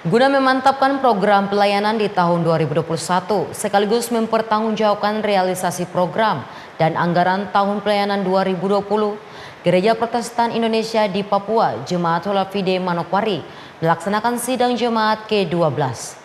Guna memantapkan program pelayanan di tahun 2021, sekaligus mempertanggungjawabkan realisasi program dan anggaran tahun pelayanan 2020, Gereja Protestan Indonesia di Papua, Jemaat Solafide Manokwari, melaksanakan sidang jemaat ke-12.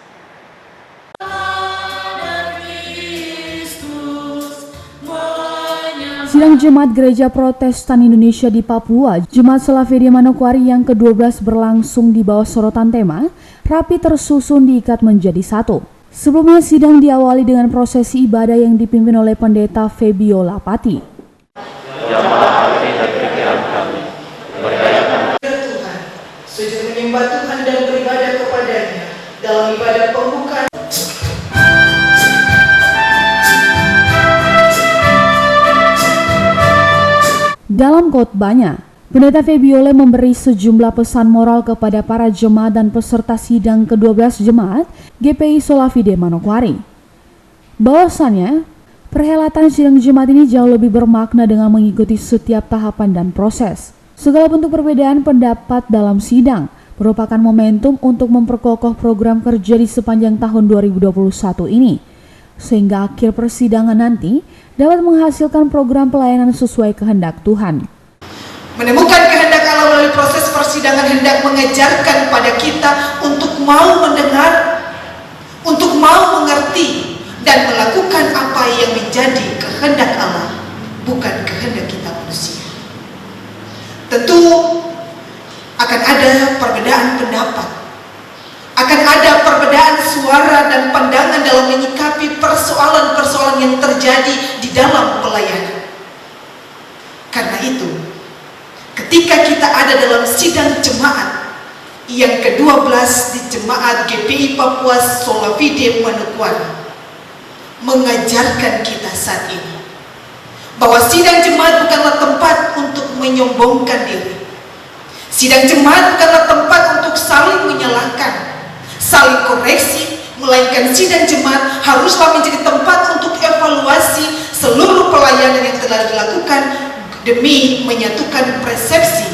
Sidang Jemaat Gereja Protestan Indonesia di Papua, Jemaat Solafide Manokwari yang ke-12 berlangsung di bawah sorotan tema Rapi Tersusun Diikat Menjadi Satu. Sebelumnya sidang diawali dengan prosesi ibadah yang dipimpin oleh Pendeta Febiola Pati. Jamahlah hati dan pikiran kami, berdayakan Tuhan, sujud menyembah Tuhan dan beribadah kepadanya dalam ibadah pembukaan. Dalam khotbahnya, Pendeta Febiola memberi sejumlah pesan moral kepada para jemaat dan peserta sidang ke-12 jemaat GPI Solafide Manokwari. Bahwasannya, perhelatan sidang jemaat ini jauh lebih bermakna dengan mengikuti setiap tahapan dan proses. Segala bentuk perbedaan pendapat dalam sidang merupakan momentum untuk memperkokoh program kerja di sepanjang tahun 2021 ini, sehingga akhir persidangan nanti dapat menghasilkan program pelayanan sesuai kehendak Tuhan. Menemukan kehendak Allah melalui proses persidangan hendak mengajarkan pada kita untuk mau mendengar, untuk mau mengerti, dan melakukan apa yang menjadi kehendak Allah, bukan kehendak kita manusia. Tentu akan ada perbedaan pendapat, akan ada perbedaan suara dan pandangan dalam menyikapi persoalan-persoalan yang terjadi di dalam pelayanan. Karena itu, ketika kita ada dalam sidang jemaat yang ke-12 di Jemaat GPI Papua Solafide Manokwari, mengajarkan kita saat ini bahwa sidang jemaat bukanlah tempat untuk menyombongkan diri. Sidang jemaat bukanlah tempat untuk saling menyalahkan, saling koreksi, melainkan sidang jemaat haruslah menjadi tempat untuk evaluasi seluruh pelayanan yang telah dilakukan demi menyatukan persepsi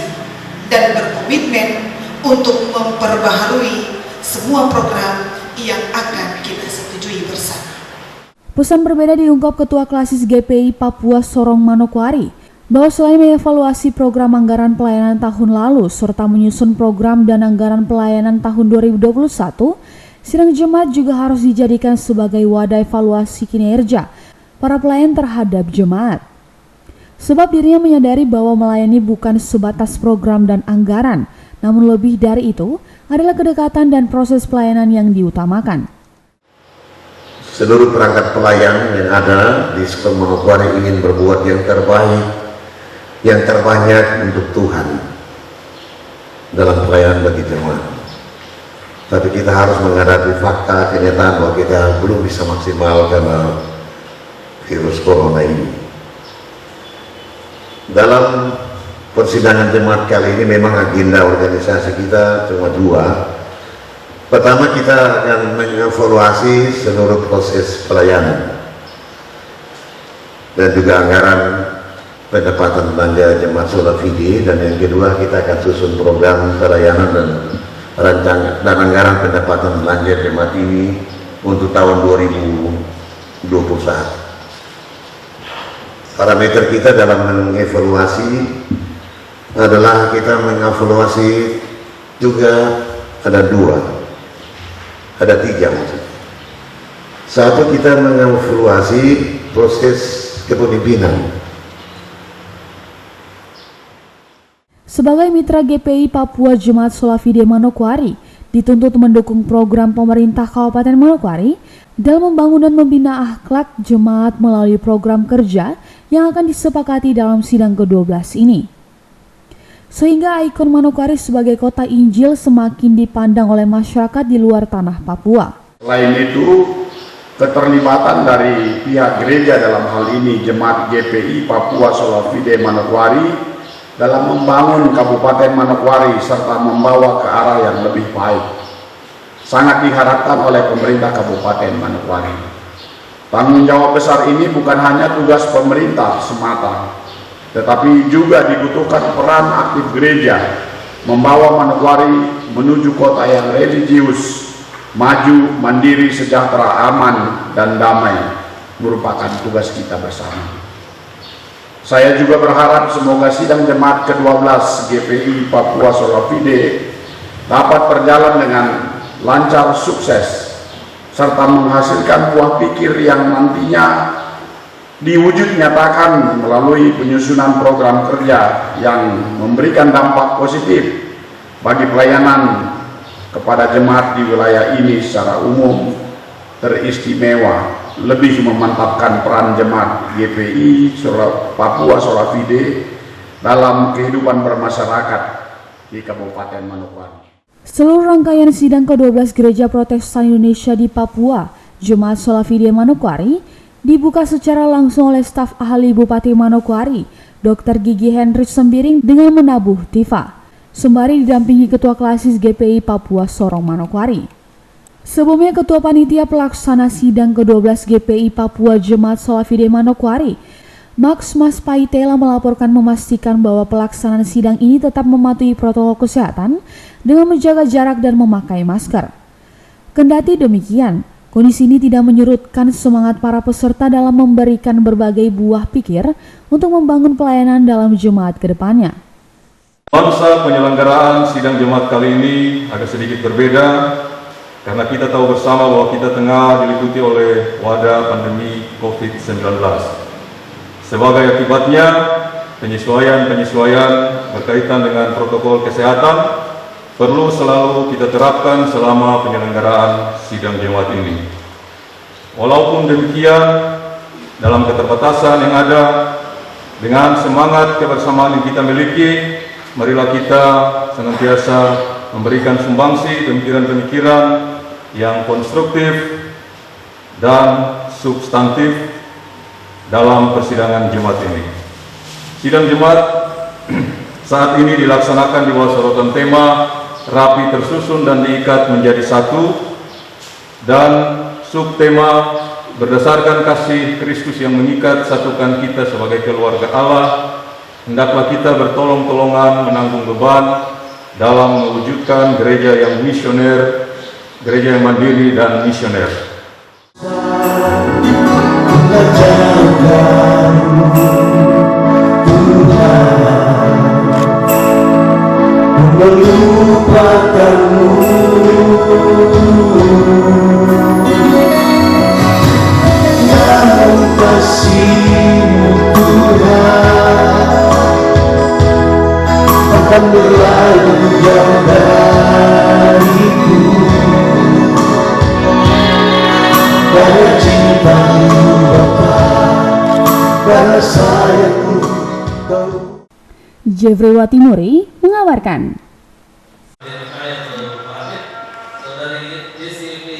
dan berkomitmen untuk memperbaharui semua program yang akan kita setujui bersama. Pesan berbeda diungkap Ketua Klasis GPI Papua Sorong Manokwari, bahwa selain mengevaluasi program anggaran pelayanan tahun lalu serta menyusun program dan anggaran pelayanan tahun 2021, sidang jemaat juga harus dijadikan sebagai wadah evaluasi kinerja para pelayan terhadap jemaat. Sebab dirinya menyadari bahwa melayani bukan sebatas program dan anggaran, namun lebih dari itu adalah kedekatan dan proses pelayanan yang diutamakan. Seluruh perangkat pelayan yang ada di Sekolah Manokwari ingin berbuat yang terbaik, yang terbanyak untuk Tuhan dalam pelayanan bagi jemaat. Tapi kita harus menghadapi fakta kenyataan bahwa kita belum bisa maksimal karena virus corona ini. Dalam persidangan jemaat kali ini memang agenda organisasi kita cuma dua. Pertama, kita akan mengevaluasi seluruh proses pelayanan dan juga anggaran pendapatan belanja jemaat Solafide, dan yang kedua kita akan susun program pelayanan dan rancangan dan anggaran pendapatan belanja jemaat ini untuk tahun 2021. Parameter kita dalam mengevaluasi adalah kita mengevaluasi juga ada tiga maksudnya. Satu, kita mengevaluasi proses kepemimpinan. Sebagai mitra GPI Papua, Jemaat Solafide Manokwari dituntut mendukung program pemerintah Kabupaten Manokwari dalam membangun dan membina akhlak jemaat melalui program kerja yang akan disepakati dalam sidang ke-12 ini. Sehingga ikon Manokwari sebagai kota Injil semakin dipandang oleh masyarakat di luar tanah Papua. Selain itu, keterlibatan dari pihak gereja dalam hal ini Jemaat GPI Papua Solafide Manokwari dalam membangun Kabupaten Manokwari serta membawa ke arah yang lebih baik sangat diharapkan oleh pemerintah Kabupaten Manokwari. Tanggung jawab besar ini bukan hanya tugas pemerintah semata, tetapi juga dibutuhkan peran aktif gereja membawa Manokwari menuju kota yang religius, maju, mandiri, sejahtera, aman, dan damai merupakan tugas kita bersama. Saya juga berharap semoga sidang jemaat ke-12 GPI Papua Solafide dapat berjalan dengan lancar, sukses, serta menghasilkan buah pikir yang nantinya diwujud nyatakan melalui penyusunan program kerja yang memberikan dampak positif bagi pelayanan kepada jemaat di wilayah ini secara umum, teristimewa lebih memantapkan peran jemaat GPI Papua Solafide dalam kehidupan bermasyarakat di Kabupaten Manokwari. Seluruh rangkaian sidang ke-12 Gereja Protestan Indonesia di Papua, Jemaat Solafide Manokwari, dibuka secara langsung oleh staf ahli Bupati Manokwari, Dr. Gigi Henry Sembiring dengan menabuh tifa, sembari didampingi Ketua Klasis GPI Papua Sorong Manokwari. Sebelumnya Ketua Panitia Pelaksana Sidang ke-12 GPI Papua Jemaat Solafide Manokwari, Max Mas Paitela melaporkan memastikan bahwa pelaksanaan sidang ini tetap mematuhi protokol kesehatan dengan menjaga jarak dan memakai masker. Kendati demikian, kondisi ini tidak menyurutkan semangat para peserta dalam memberikan berbagai buah pikir untuk membangun pelayanan dalam jemaat ke depannya. Nuansa penyelenggaraan sidang jemaat kali ini agak sedikit berbeda karena kita tahu bersama bahwa kita tengah diliputi oleh wabah pandemi COVID-19. Sebagai akibatnya, penyesuaian berkaitan dengan protokol kesehatan perlu selalu kita terapkan selama penyelenggaraan sidang jemaat ini. Walaupun demikian, dalam keterbatasan yang ada, dengan semangat kebersamaan yang kita miliki, marilah kita senantiasa memberikan sumbangsi pemikiran-pemikiran yang konstruktif dan substantif dalam persidangan Jumat ini. Sidang Jumat saat ini dilaksanakan di bawah sorotan tema rapi tersusun dan diikat menjadi satu, dan subtema berdasarkan kasih Kristus yang mengikat satukan kita sebagai keluarga Allah, hendaklah kita bertolong-tolongan menanggung beban dalam mewujudkan gereja yang misioner, gereja yang mandiri dan misioner. Melupakanmu, namun kasih-Mu Tuhan akan berlalu jauh dariku, karena cinta-Mu Bapa, karena sayang-Mu Kau. Jeffrey Watimuri mengabarkan.